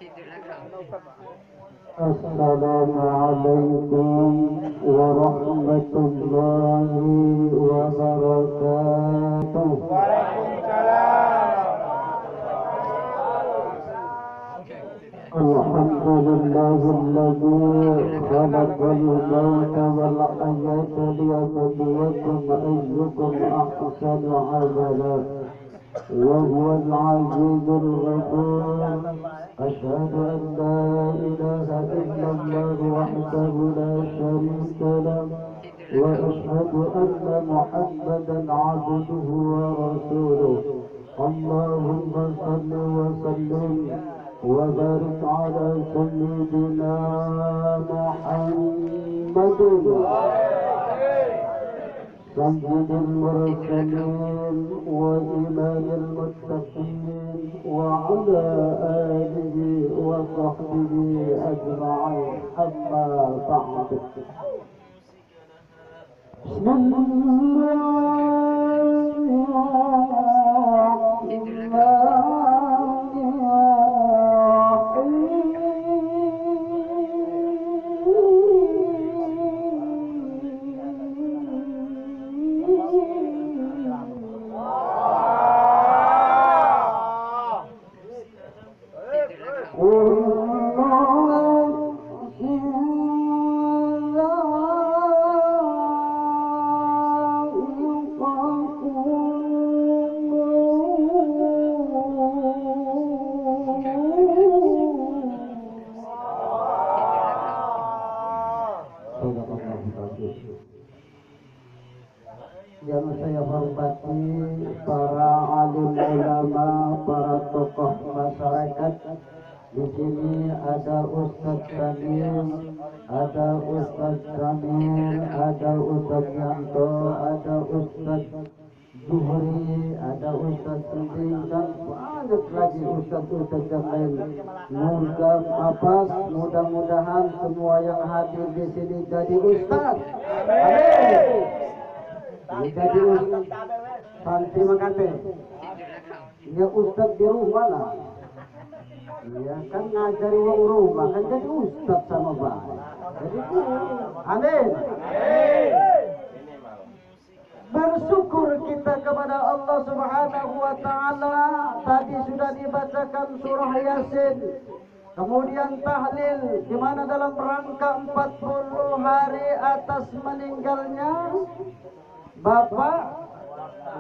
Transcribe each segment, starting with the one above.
Assalamualaikum warahmatullahi wabarakatuh. Alhamdulillahilladzi khalaqal mauta wal hayata liyabluwakum ayyukum ahsanu amala. وهو العزيز الغفور أشهد أن لا إله إلا الله وحده لا شريك له وأشهد أن محمدا عبده ورسوله اللهم صل وسلم وبارك على سيدنا محمد سيد المرسلين وإمام المتقين وعلى آله وصحبه أجمعين أما بعد بسم yang saya hormati para alim ulama, para tokoh masyarakat. Di sini ada Ustaz Samir, ada Ustaz Samir, ada Ustaz Yanto, ada Ustaz Zuhri, ada Ustaz Suding, dan banyak lagi Ustaz-Ustaz yang lain. Mudah-mudahan semua yang hadir di sini jadi Ustaz. Amin. Jadi Ustaz santri makate. Ya Ustaz di rumah lah. Ya kan ngajari wong rumah kan jadi Ustaz sama baik. Jadi amin. Bersyukur kita kepada Allah Subhanahu wa taala. Tadi sudah dibacakan surah Yasin. Kemudian tahlil di mana dalam rangka 40 hari atas meninggalnya Bapak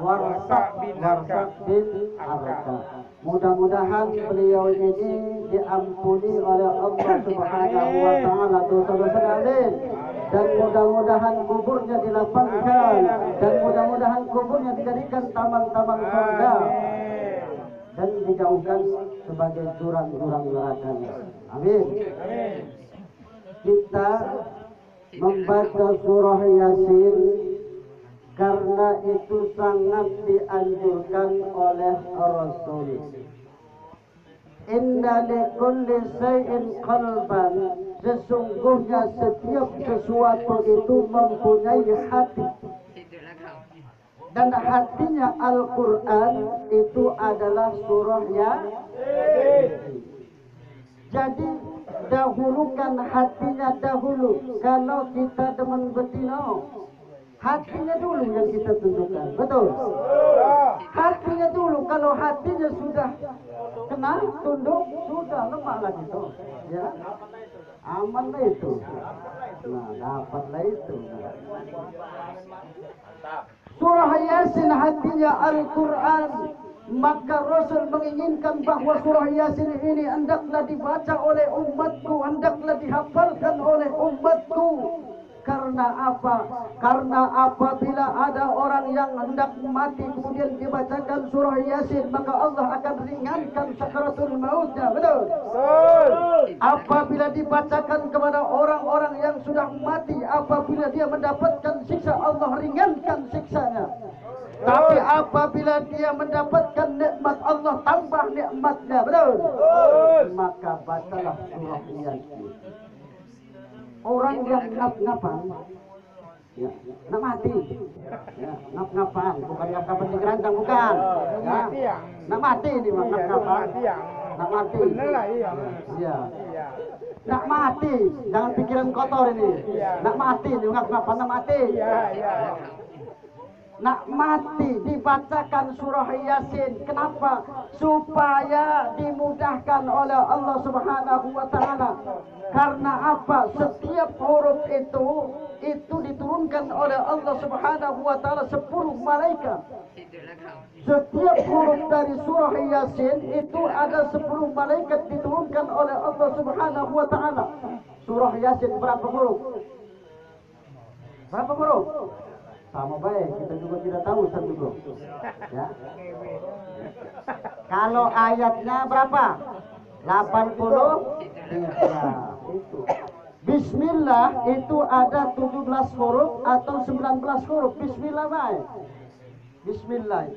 Warsak bin Arka. Mudah-mudahan beliau ini diampuni oleh Allah Subhanahu wa taala dosa-dosa amin. Dan mudah-mudahan kuburnya dilapangkan dan mudah-mudahan kuburnya dijadikan taman-taman surga dan dijauhkan sebagai jurang-jurang neraka. Amin. Kita membaca surah Yasin karena itu sangat dianjurkan oleh Rasul. Inna likulli shay'in qalban. Sesungguhnya setiap sesuatu itu mempunyai hati. Dan hatinya Al-Quran itu adalah surah Yasin. Jadi dahulukan hatinya dahulu. Kalau kita demen betino, hatinya dulu yang kita tunjukkan. Betul? Hatinya dulu. Kalau hatinya sudah kena tunduk, sudah lemah lagi tuh. Ya, amanlah itu. Nah, dapatlah itu. Surah Yasin hatinya Al-Quran. Maka Rasul menginginkan bahwa surah Yasin ini hendaklah dibaca oleh umatku, hendaklah dihafalkan oleh umatku. Karena apa? Karena apabila ada orang yang hendak mati kemudian dibacakan surah Yasin, maka Allah akan ringankan sakaratul mautnya. Betul? Apabila dibacakan kepada orang-orang yang sudah mati, apabila dia mendapatkan siksa, Allah ringankan siksanya. Tapi apabila dia mendapatkan nikmat, Allah tambah nikmatnya. Betul? Maka bacalah surah Yasin. Orang yang ngap-ngapan Ya, nak mati. Ya, ngap-ngapan, bukan ngap-ngapan di keranjang, bukan. Ya, nak mati ini ngap-ngapan. Nak mati. Bener lah, iya. Iya. Iya. Nak mati, jangan pikiran kotor ini. Nak mati, ini ngap-ngapan nak mati. Iya, iya. Nak mati dibacakan surah Yasin. Kenapa? Supaya dimudahkan oleh Allah Subhanahu wa taala. Karena apa? Setiap huruf itu diturunkan oleh Allah Subhanahu wa taala 10 malaikat. Setiap huruf dari surah Yasin itu ada 10 malaikat diturunkan oleh Allah Subhanahu wa taala. Surah Yasin berapa huruf? Berapa huruf? Sama baik, kita juga tidak tahu satu bro. Ya. Kalau ayatnya berapa? 83. Itu. Bismillah itu ada 17 huruf atau 19 huruf. Bismillah baik. Bismillah.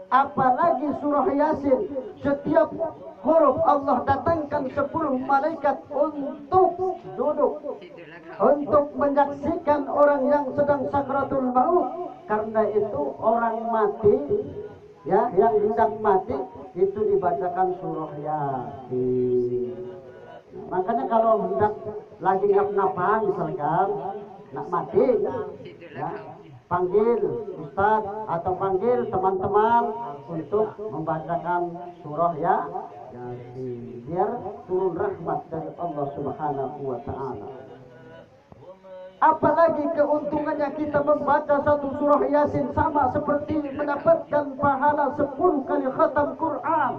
Apalagi surah Yasin, setiap huruf Allah datangkan 10 malaikat untuk duduk, untuk menyaksikan orang yang sedang sakratul maut. Karena itu orang mati, ya, yang hendak mati itu dibacakan surah Yasin. Makanya kalau hendak lagi ngap-ngapan misalkan nak mati, ya, panggil ustaz atau panggil teman-teman untuk membacakan surah Yasin, biar turun rahmat dari Allah Subhanahu wa taala. Apalagi keuntungannya kita membaca satu surah Yasin sama seperti mendapatkan pahala 10 kali khatam Quran.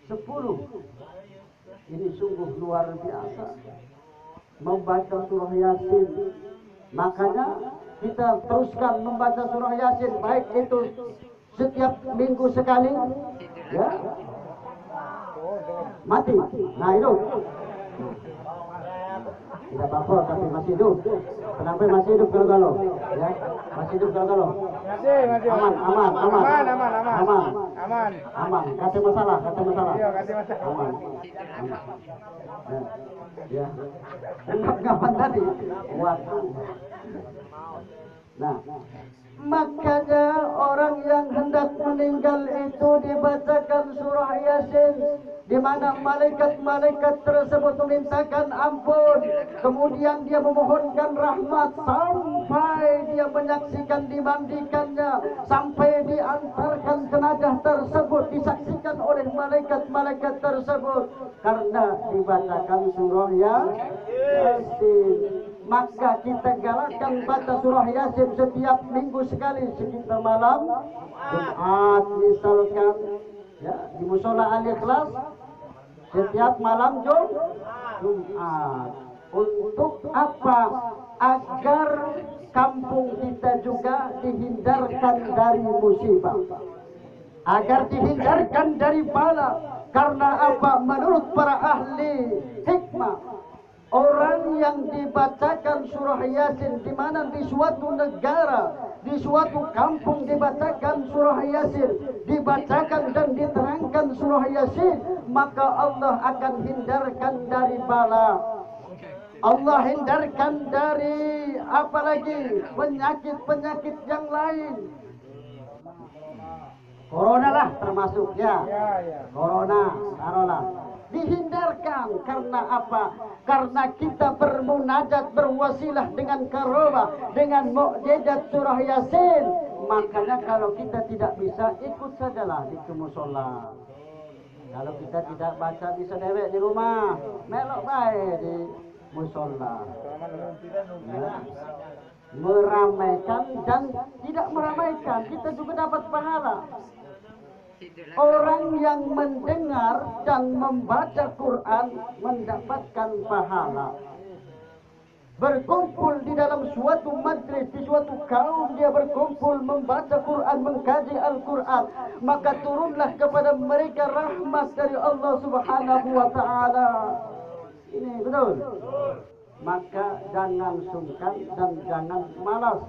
10. Ini sungguh luar biasa membaca surah Yasin. Makanya kita teruskan membaca surah Yasin, baik itu setiap minggu sekali, ya. Mati. Nah itu. Tidak apa-apa, tapi masih hidup. Kenapa masih hidup kalau-kalau? Ya, masih hidup kalau-kalau. Masih. Aman. Kasih masalah. Iya, kasih masalah. Aman. Ya. Kapan tadi? Waktu. Nah, makanya orang yang hendak meninggal itu dibacakan surah Yasin, di mana malaikat-malaikat tersebut memintakan ampun, kemudian dia memohonkan rahmat sampai dia menyaksikan dimandikannya, sampai diantarkan jenazah tersebut disaksikan oleh malaikat-malaikat tersebut karena dibacakan surah Yasin. Maka kita galakkan baca surah Yasin setiap minggu sekali sekitar malam Jumat misalkan, ya, di musola Al-Ikhlas setiap malam Jumat. Untuk apa? Agar kampung kita juga dihindarkan dari musibah, agar dihindarkan dari bala. Karena apa? Menurut para ahli hikmah, orang yang dibacakan surah Yasin, di mana di suatu negara, di suatu kampung dibacakan surah Yasin, dibacakan dan diterangkan surah Yasin, maka Allah akan hindarkan dari bala. Allah hindarkan dari apalagi penyakit-penyakit yang lain. Corona lah termasuk, ya. Corona, taruhlah. Dihindarkan karena apa? Karena kita bermunajat, berwasilah dengan karomah, dengan mukjizat surah Yasin. Makanya kalau kita tidak bisa, ikut sajalah di musola. Kalau kita tidak baca, bisa dewek di rumah, melok baik di musola. Ya. Meramaikan dan tidak meramaikan, kita juga dapat pahala. Orang yang mendengar dan membaca Quran mendapatkan pahala. Berkumpul di dalam suatu majlis, di suatu kaum, dia berkumpul membaca Quran, mengkaji Al-Quran, maka turunlah kepada mereka rahmat dari Allah Subhanahu wa taala. Ini betul. Maka jangan sungkan dan jangan malas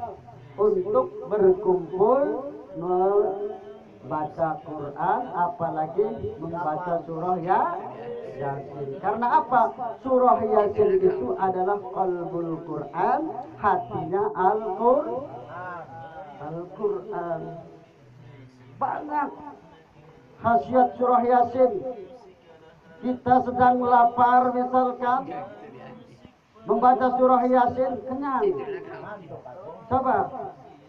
untuk berkumpul membaca Quran, apalagi membaca surah Yasin. Yasin. Karena apa? Surah Yasin itu adalah qalbul Quran, hatinya Al-Quran. Banyak khasiat surah Yasin. Kita sedang lapar misalkan, membaca surah Yasin kenyang.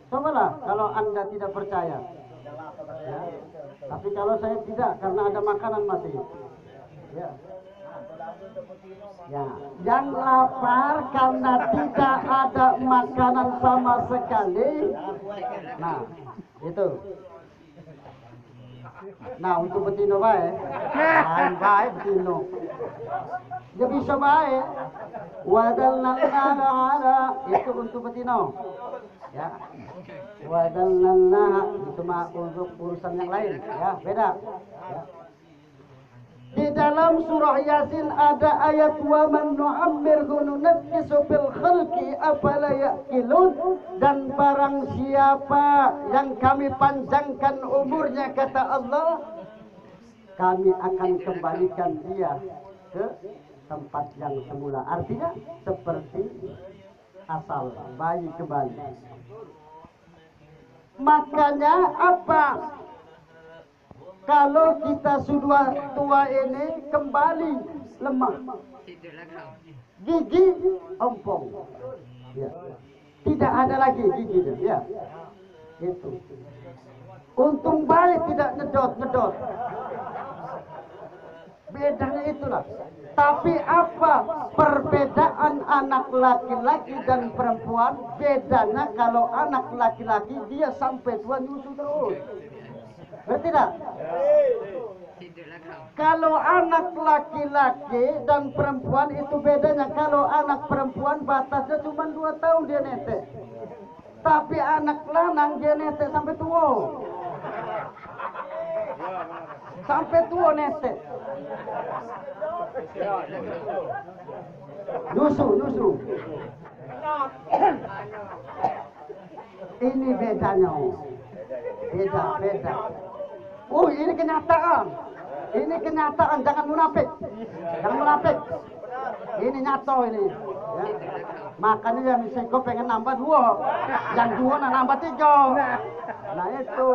Cobalah kalau Anda tidak percaya. Ya. Tapi kalau saya tidak, karena ada makanan masih. Ya. Ya, yang lapar karena tidak ada makanan sama sekali. Nah, itu. Nah, untuk betino baik. Lain baik betino. Dia bisa baik. Wadalna itu untuk betino. Ya. Wadalna itu mah untuk urusan yang lain, ya, beda. Ya. Di dalam surah Yasin ada ayat wa man nu'ammirhu nunakkisu fil khalqi afala ya'qilun, dan barang siapa yang kami panjangkan umurnya, kata Allah, kami akan kembalikan dia ke tempat yang semula. Artinya seperti asal bayi kembali. Makanya apa? Kalau kita sudah tua ini kembali lemah, gigi ompong, ya. Tidak ada lagi giginya, ya. Itu. Untung baik tidak ngedot. Bedanya itulah. Tapi apa perbedaan anak laki-laki dan perempuan? Bedanya kalau anak laki-laki dia sampai tua nyusu terus. Berarti tidak? Kalau anak laki-laki dan perempuan itu bedanya. Kalau anak perempuan batasnya cuma 2 tahun dia netek. Tapi anak lanang dia netek sampai tua. Sampai tua netek. Nyusu. Ini bedanya. Beda. Ini kenyataan. Jangan munafik. Ini nyata ini. Ya. Makanya yang Misiko pengen nambah 2, yang 2 nambah 3. Nah itu.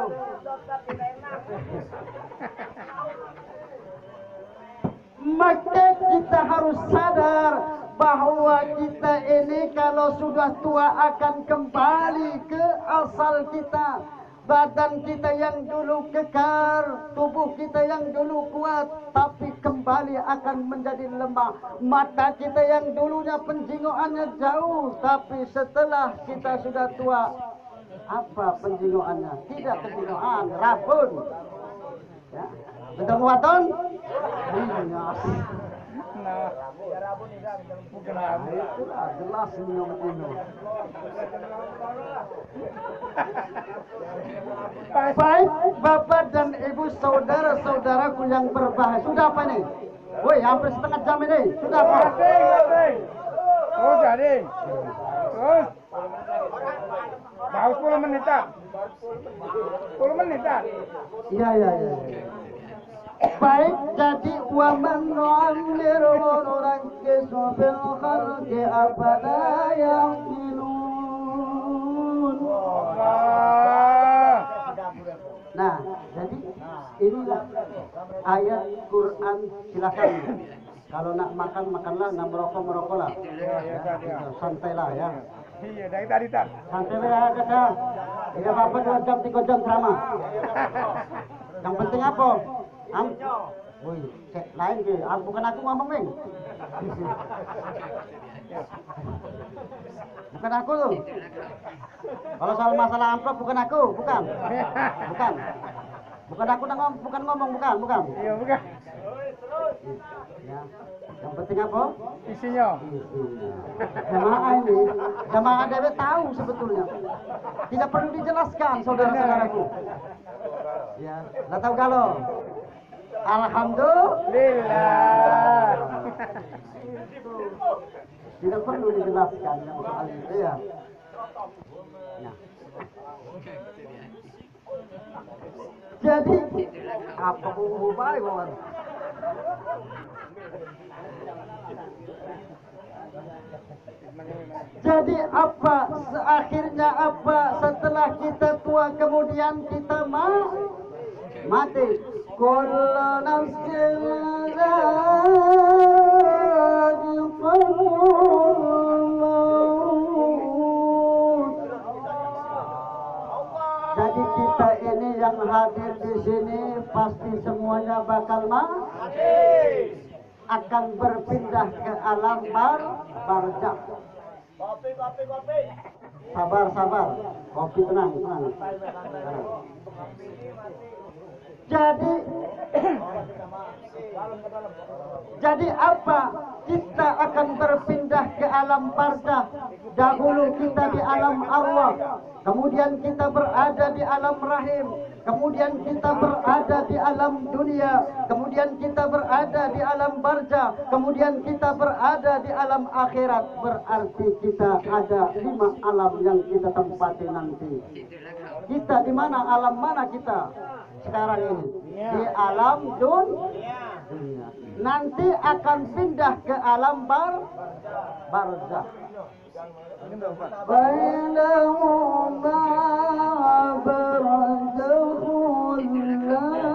Maka kita harus sadar bahwa kita ini kalau sudah tua akan kembali ke asal kita. Badan kita yang dulu kekar, tubuh kita yang dulu kuat, tapi kembali akan menjadi lemah. Mata kita yang dulunya penjingoannya jauh, tapi setelah kita sudah tua, apa penjingoannya? Tidak penjingoan, rabun. Ya. Betul waton? Iya. Itulah jelas minum tino. Baik Bapak dan Ibu, saudara-saudaraku yang berbahagia. Sudah apa nih? Woi, hampir setengah jam ini. Sudah apa? Oh, jadi. Terus. Baru 10 menitan. 10 menitan. Iya. Baik, jadi wa man nu'ammiru nunakkisu fil khalqi afala ya'qilun. Nah, jadi inilah ayat Quran. Silakan. Kalau nak makan, makanlah, nak merokoklah. Ya, santailah ya. Iya, dari tadi tak. Santailah ya, kakak. Tidak apa-apa 2 jam, 3 jam ceramah. Yang penting apa? Woi, cek lain ke, bukan aku ngomong nih. Bukan aku tuh. Kalau soal masalah amplop bukan aku, bukan. Bukan aku bukan ngomong, bukan. Iya, bukan. Ya. Yang penting apa? Isinya. Jamaah dewe tahu sebetulnya. Tidak perlu dijelaskan, saudara-saudaraku. Ya, nggak tahu kalau. Alhamdulillah. Tidak perlu dijelaskan yang soal itu ya. Nah. Jadi apa baik Jadi apa? Akhirnya apa? Setelah kita tua kemudian kita mati. Kullu nafsin dha'iqatul maut. Jadi kita ini yang hadir di sini pasti semuanya bakal mati. Akan berpindah ke alam barzakh. Sabar. Kopi tenang. Jadi apa? Kita akan berpindah ke alam barzakh. Dahulu kita di alam arwah, kemudian kita berada di alam rahim, kemudian kita berada di alam dunia, kemudian kita berada di alam barzakh, kemudian kita berada di alam akhirat. Berarti kita ada 5 alam yang kita tempati nanti. Kita di mana? Alam mana kita sekarang ini? Di alam dunia. Nanti akan pindah ke alam barzakh. Bainahuma barzakhun la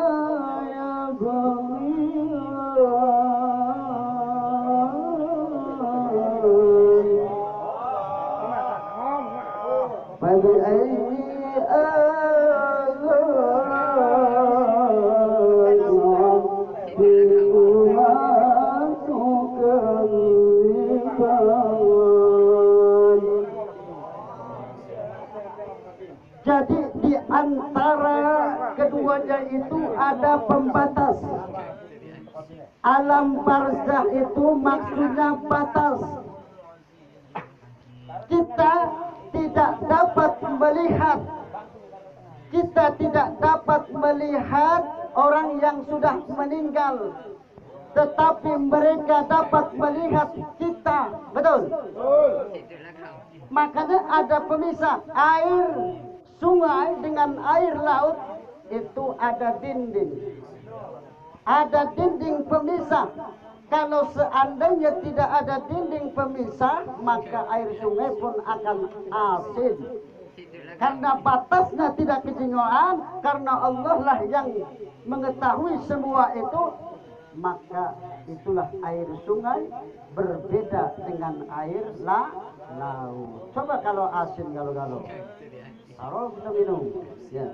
Jadi di antara keduanya itu ada pembatas. Alam barzakh itu maksudnya batas. Kita tidak dapat melihat orang yang sudah meninggal, tetapi mereka dapat melihat kita. Betul? Makanya ada pemisah air sungai dengan air laut, itu ada dinding. Ada dinding pemisah. Kalau seandainya tidak ada dinding pemisah, maka air sungai pun akan asin. Karena batasnya tidak kejenuhan, karena Allah lah yang mengetahui semua itu, maka itulah air sungai berbeda dengan air laut. Coba kalau asin galau-galau. Taruh kita minum. Ya.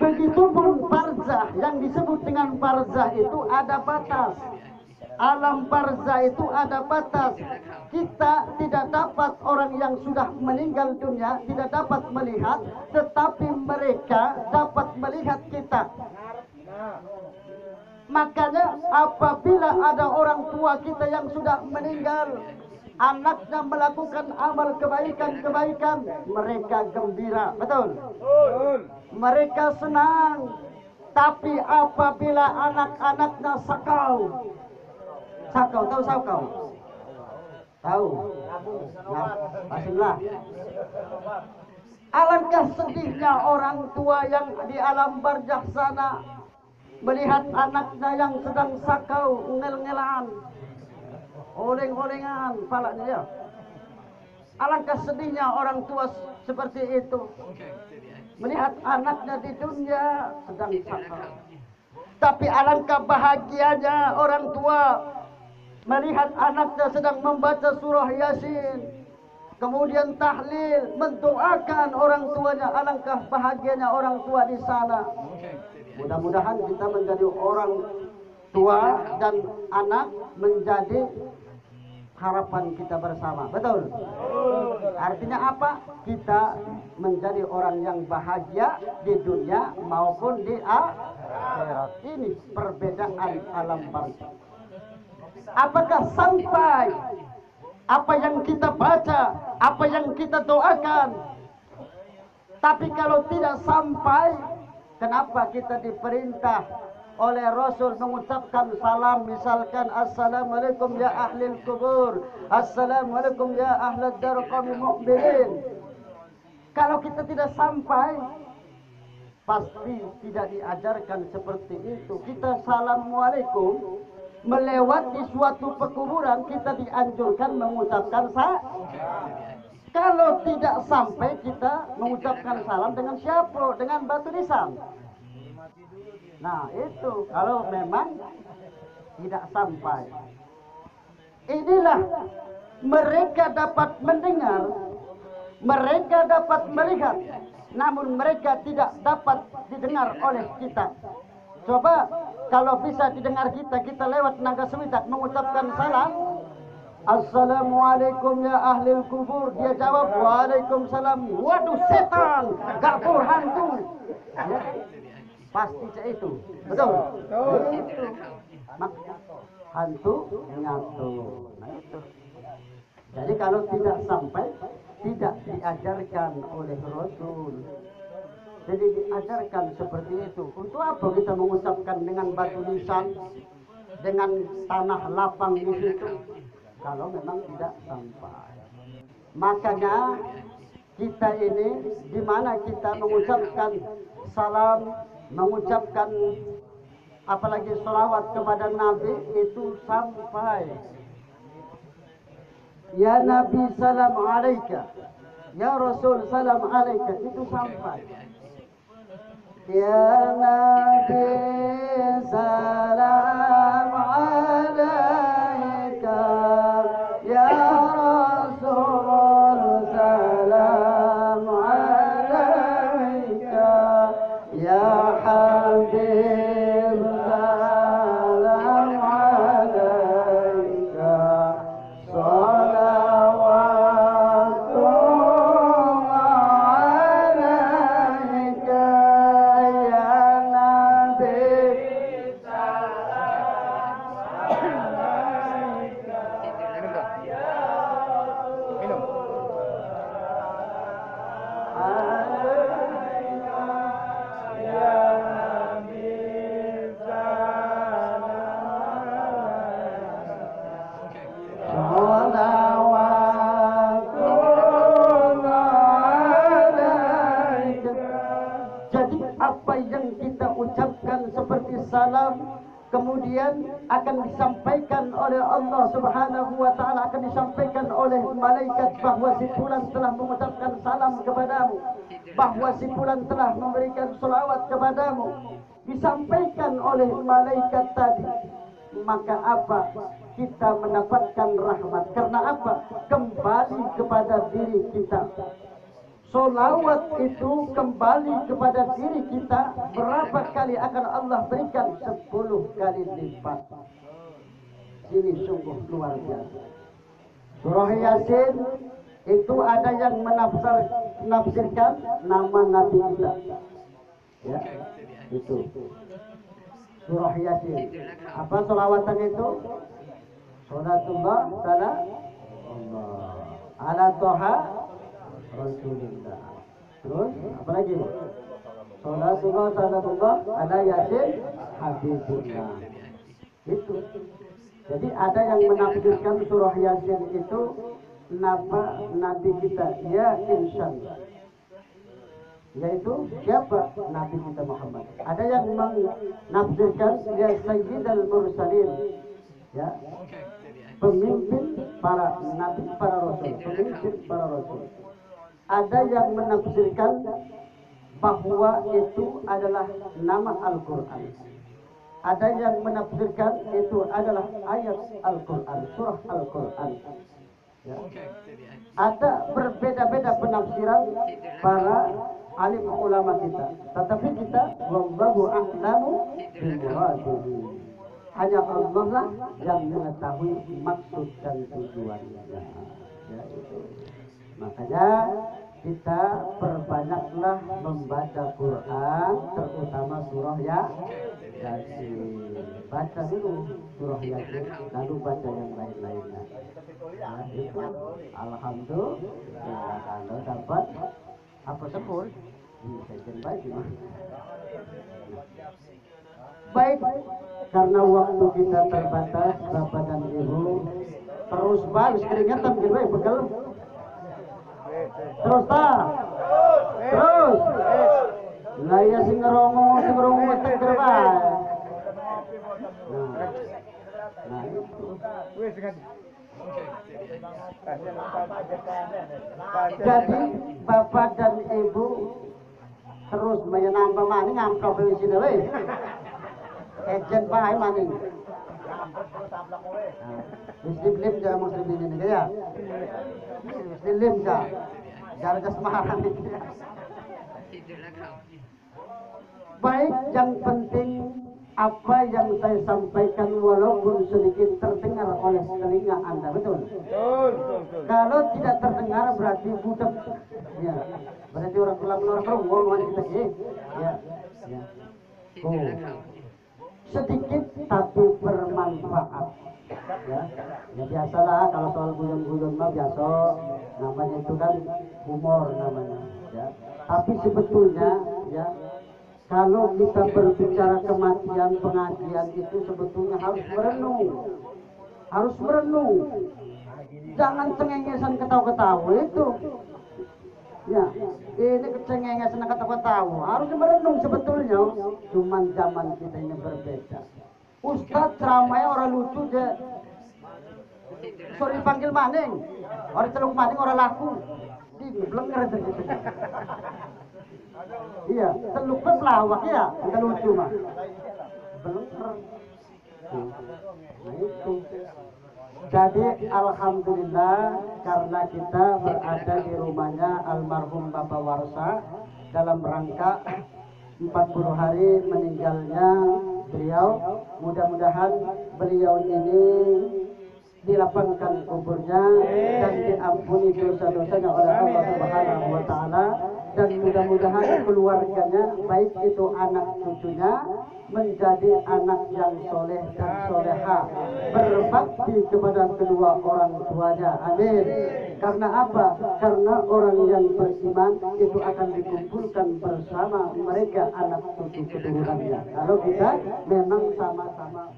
Begitupun barzakh, yang disebut dengan barzakh itu ada batas. Alam barzakh itu ada batas. Kita tidak dapat, orang yang sudah meninggal dunia tidak dapat melihat, tetapi mereka dapat melihat kita. Makanya apabila ada orang tua kita yang sudah meninggal, anaknya melakukan amal kebaikan, mereka gembira. Betul? Mereka senang. Tapi apabila anak-anaknya sakau, tahu sakau? Tahu? Nah, pastilah. Alangkah sedihnya orang tua yang di alam barzakh sana melihat anaknya yang sedang sakau, ngel-ngelan, oleng-olengan palanya ya. Alangkah sedihnya orang tua seperti itu melihat anaknya di dunia sedang sakau. Tapi alangkah bahagianya orang tua melihat anaknya sedang membaca surah Yasin, kemudian tahlil, mendoakan orang tuanya. Alangkah bahagianya orang tua di sana. Mudah-mudahan kita menjadi orang tua dan anak menjadi harapan kita bersama. Betul? Artinya apa? Kita menjadi orang yang bahagia di dunia maupun di akhirat. Ini perbedaan alam barzakh. Apakah sampai apa yang kita baca, apa yang kita doakan? Tapi kalau tidak sampai, kenapa kita diperintah oleh Rasul mengucapkan salam, misalkan assalamualaikum ya ahlil kubur, assalamualaikum ya ahlad dar qawmi mu'minin. Kalau kita tidak sampai, pasti tidak diajarkan seperti itu. Kita assalamualaikum, melewati suatu pekuburan kita dianjurkan mengucapkan kalau tidak sampai kita mengucapkan salam dengan siapa? Dengan batu nisan. Nah itu kalau memang tidak sampai. Inilah mereka dapat mendengar, mereka dapat melihat, namun mereka tidak dapat didengar oleh kita. Coba kalau bisa didengar kita lewat naga sewidak mengucapkan salam. Assalamualaikum ya ahli kubur. Dia jawab waalaikumsalam. Waduh setan, gapur hantu. Ya, pasti itu. Betul. Itu. Hantu nyatu. Nah itu. Jadi kalau tidak sampai, tidak diajarkan oleh Rasul. Jadi diajarkan seperti itu. Untuk apa kita mengucapkan dengan batu nisan, dengan tanah lapang di situ? Kalau memang tidak sampai. Makanya kita ini di mana kita mengucapkan salam, mengucapkan apalagi sholawat kepada Nabi itu sampai. Ya Nabi salam alaika, ya Rasul salam alaika, itu sampai. Ya Nabi salam alaika, ya Rasul salam alaika, ya Habib salam alaika, salam kemudian akan disampaikan oleh Allah Subhanahu wa taala, akan disampaikan oleh malaikat bahwa si fulan telah mengucapkan salam kepadamu, bahwa si fulan telah memberikan selawat kepadamu, disampaikan oleh malaikat tadi. Maka apa? Kita mendapatkan rahmat. Karena apa? Kembali kepada diri kita. Solawat itu kembali kepada diri kita. Berapa kali akan Allah berikan? 10 kali lipat. Ini sungguh luar biasa. Surah Yasin itu ada yang menafsirkan nama Nabi kita. Ya, itu. Surah Yasin. Apa solawatan itu? Salatullah salam Allah ala Toha Rasulullah. Terus apa lagi? Salatullah salamullah ala Yasin Habibullah. Itu. Jadi ada yang menafsirkan surah Yasin itu nama Nabi kita, ya insan. Yaitu siapa? Nabi kita Muhammad. Ada yang menafsirkan ya Sayyidul Mursalin. Ya. Pemimpin para nabi, para rasul, pemimpin para rasul. Ada yang menafsirkan bahwa itu adalah nama Al-Quran. Ada yang menafsirkan itu adalah ayat Al-Quran, surah Al-Quran. Ya. Ada berbeda-beda penafsiran para alim ulama kita. Tetapi kita wallahu a'lamu bimuradihi. Hanya Allah lah yang mengetahui maksud dan tujuannya. Ya, itu. Makanya kita perbanyaklah membaca Quran, terutama surah Yasin. Baca dulu surah Yasin, lalu baca yang lain-lainnya. Ya, itu. Alhamdulillah kalau dapat apa sepul, bisa baik. Baik, karena waktu kita terbatas, Bapak dan Ibu, terus bagus keringatan gitu ya, begal. Terus terus. Lah ya sing ngerongo metek gerbae. Nah, itu. Wes ganti. Jadi bapak dan ibu terus menambah maning amplop di sini we. Ejen bae maning. Muslim jangan muslim ini ya. Muslim kah? Jangan kesemaran itu ya. Baik, yang penting apa yang saya sampaikan walaupun sedikit terdengar oleh telinga Anda, betul? Betul. Kalau tidak terdengar berarti budak. Ya, berarti orang pulang orang kerungu kita ya. Ya. Sedikit tapi bermanfaat. Ya biasalah kalau soal guyon-guyon mah biasa, namanya itu kan humor namanya. Ya. Tapi sebetulnya ya. Kalau kita berbicara kematian pengajian itu sebetulnya harus merenung, jangan cengengesan ketawa-ketawa itu. Ya, ini kecengengesan ketawa-ketawa harus merenung sebetulnya. Cuman zaman kita ini berbeda. Ustadz ceramahnya orang lucu deh. Sorry panggil maning, orang celung maning orang laku. Diblenger gitu. Iya, teluknya pelawak ya, kita lucu mah. Bener. Nah itu. Jadi alhamdulillah karena kita berada di rumahnya almarhum Bapak Warsa dalam rangka 40 hari meninggalnya beliau. Mudah-mudahan beliau ini dilapangkan kuburnya dan diampuni dosa-dosanya oleh Allah Subhanahu wa taala, dan mudah-mudahan keluarganya baik itu anak cucunya menjadi anak yang soleh dan soleha, berbakti kepada kedua orang tuanya. Amin. Karena apa? Karena orang yang beriman itu akan dikumpulkan bersama mereka anak cucu keturunannya. Kalau kita memang sama-sama